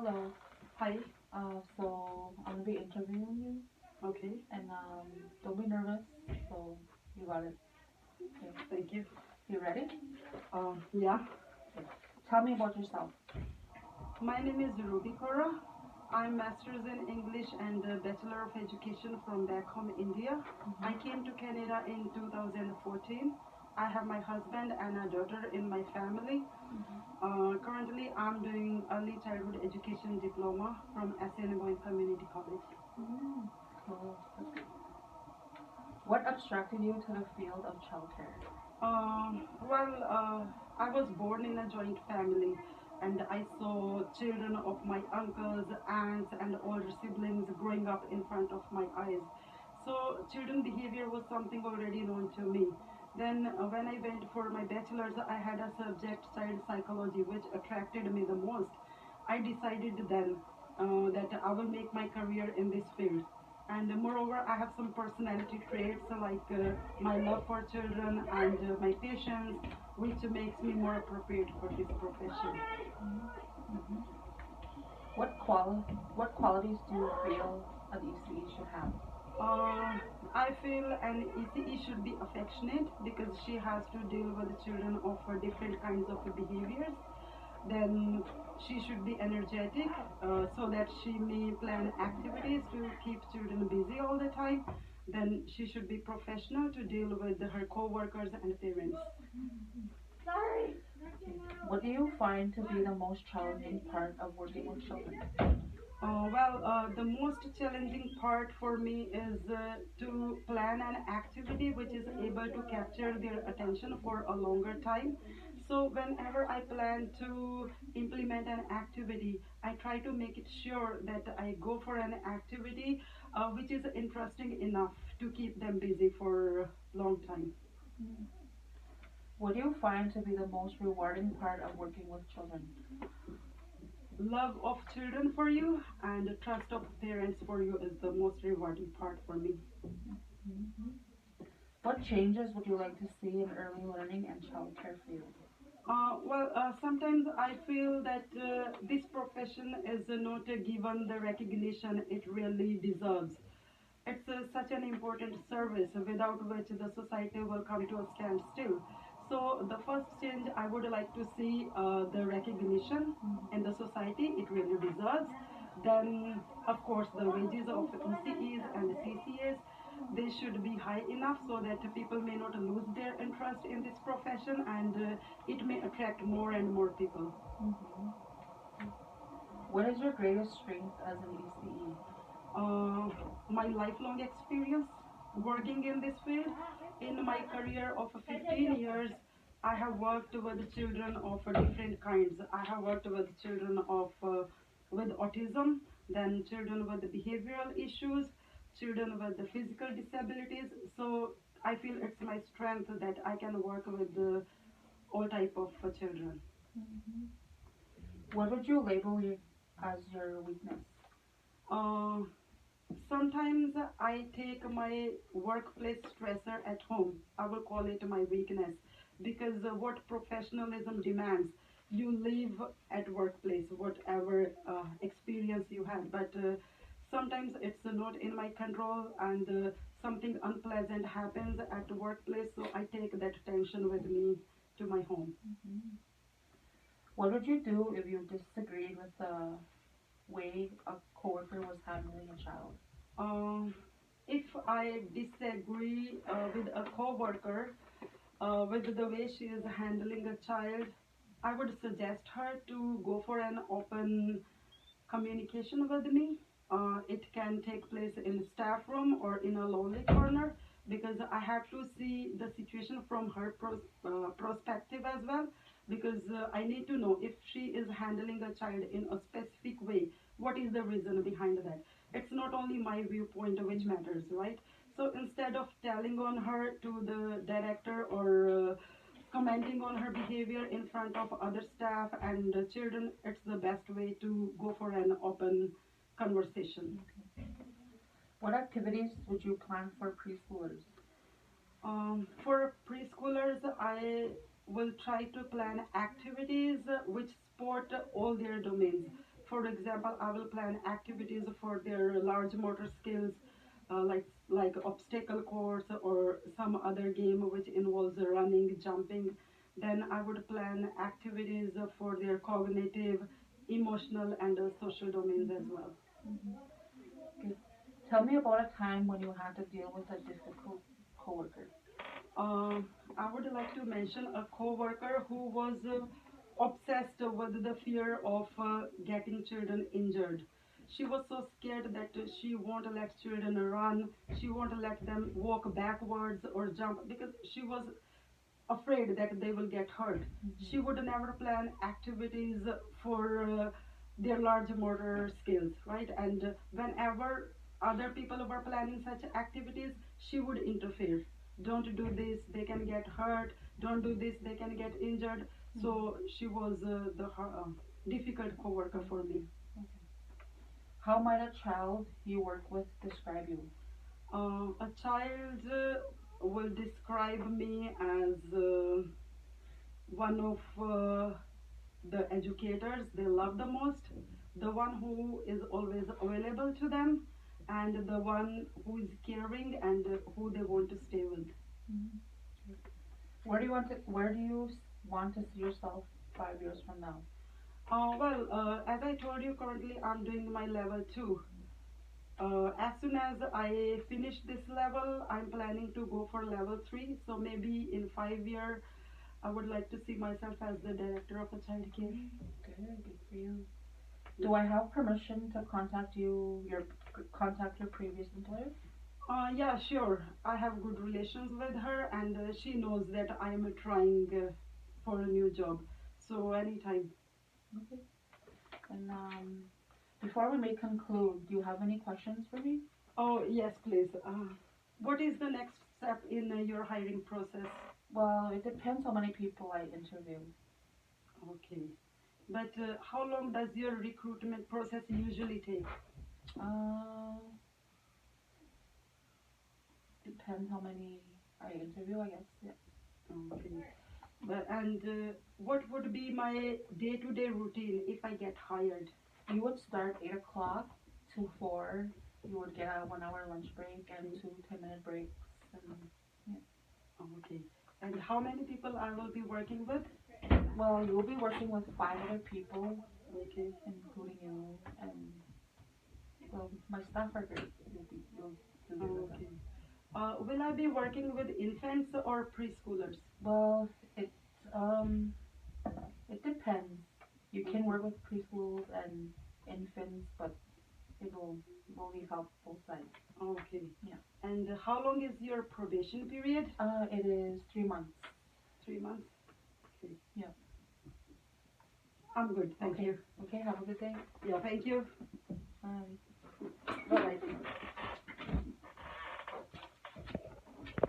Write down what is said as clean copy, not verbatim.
Hello. Hi. So I'm gonna be interviewing you, Okay. and don't be nervous. So you got it. Okay. Thank you. You ready? Yeah. Okay. Tell me about yourself. My name is Ruby Kora. I'm Master's in English and Bachelor of Education from back home, India. I Mm-hmm. came to Canada in 2014. I have my husband and a daughter in my family. Mm-hmm. Currently, I'm doing early childhood education diploma from Assiniboine Community College. Mm. Cool. That's good. What attracted you to the field of childcare? I was born in a joint family, and I saw children of my uncles, aunts, and older siblings growing up in front of my eyes. So, children behavior was something already known to me. Then, when I went for my bachelor's, I had a subject child psychology, which attracted me the most. I decided then that I will make my career in this field. And moreover, I have some personality traits like my love for children and my patience, which makes me more appropriate for this profession. Mm-hmm. What qualities do you feel an ECE should have? Uh, I feel an ECE should be affectionate because she has to deal with children of different kinds of behaviors. Then she should be energetic so that she may plan activities to keep children busy all the time. Then she should be professional to deal with her co-workers and parents. Okay. What do you find to be the most challenging part of working with children? The most challenging part for me is to plan an activity which is able to capture their attention for a longer time. So, whenever I plan to implement an activity, I try to make it sure that I go for an activity which is interesting enough to keep them busy for a long time. Mm. What do you find to be the most rewarding part of working with children? Love of children for you and trust of parents for you is the most rewarding part for me. Mhm. What changes would you like to see in early learning and childcare field? Sometimes I feel that this profession is not given the recognition it really deserves. It's such an important service without which the society will come to a standstill. So, the first change I would like to see the recognition in the society it really deserves. Then, of course, the wages of ECEs and CCAs they should be high enough so that people may not lose their interest in this profession and it may attract more and more people. Mhm. What is your greatest strength as an ECE? uh, my lifelong experience working in this field. In my career of 15 years, I have worked with children of different kinds. I have worked with children of with autism, then children with behavioral issues, children with the physical disabilities. So I feel it's my strength that I can work with all type of children. Mhm. What would you label as your weakness? Uh, Sometimes I take my workplace stressor at home. I will call it my weakness because what professionalism demands, you live at workplace, whatever experience you had. But sometimes it's not in my control and something unpleasant happens at the workplace. So I take that tension with me to my home. Mhm. What would you do if you disagreed with the way a coworker was handling a child? Um, if I disagree with a coworker, with the way she is handling a child, I would suggest her to go for an open communication with me. It can take place in staff room or in a lonely corner because I have to see the situation from her perspective as well. Because I need to know if she is handling a child in a specific way, what is the reason behind that? It's not only my viewpoint which matters, right? So instead of telling on her to the director or commenting on her behavior in front of other staff and children, it's the best way to go for an open conversation. Okay. What activities would you plan for preschoolers? For preschoolers, I will try to plan activities which support all their domains. for example, I will plan activities for their large motor skills, like obstacle course or some other game which involves running, jumping. Then I would plan activities for their cognitive, emotional, and social domains as well. Okay. Tell me about a time when you had to deal with a difficult coworker. Uh, I would like to mention a coworker who was obsessed with the fear of getting children injured. She was so scared that she won't let children run, she won't let them walk backwards or jump because she was afraid that they will get hurt. Mm-hmm. She would never plan activities for their large motor skills, right? And whenever other people were planning such activities, she would interfere. Don't do this, they can get hurt. Don't do this, they can get injured. So she was the difficult coworker for me. Okay. How might a child you work with describe you? A child will describe me as one of the educators they love the most, the one who is always available to them, and the one who is caring and who they want to stay with. Mm-hmm. Where do you want to see yourself 5 years from now? As I told you, currently I'm doing my level 2. As soon as I finish this level, I'm planning to go for level 3. So maybe in 5 years, I would like to see myself as the director of a child care. Good for you. Do I have permission to contact your previous employer? Yeah, sure. I have good relations with her, and she knows that I am trying for a new job. So anytime. Okay. And before we may conclude, do you have any questions for me? Oh yes, please. What is the next step in your hiring process? Well, it depends how many people I interview. Okay. But how long does your recruitment process usually take? Uh, Depends how many I interview, I guess. Yeah. Okay. And what would be my day-to-day routine if I get hired? You would start 8 o'clock to 4. You would get a 1 hour lunch break and two 10-minute breaks. And Okay. And how many people I will be working with? well, you'll be working with 5 other people, Okay. including you, and well, my staff are great. You'll do good with them. Okay. Will I be working with infants or preschoolers? Well, it depends. You can work with preschools and infants, but it will need help both sides. Okay. Yeah. And how long is your probation period? It is 3 months. 3 months. Okay. Yeah. I'm good. Thank Okay. you. Okay. Have a good day. Yeah. Thank you. Bye. Bye.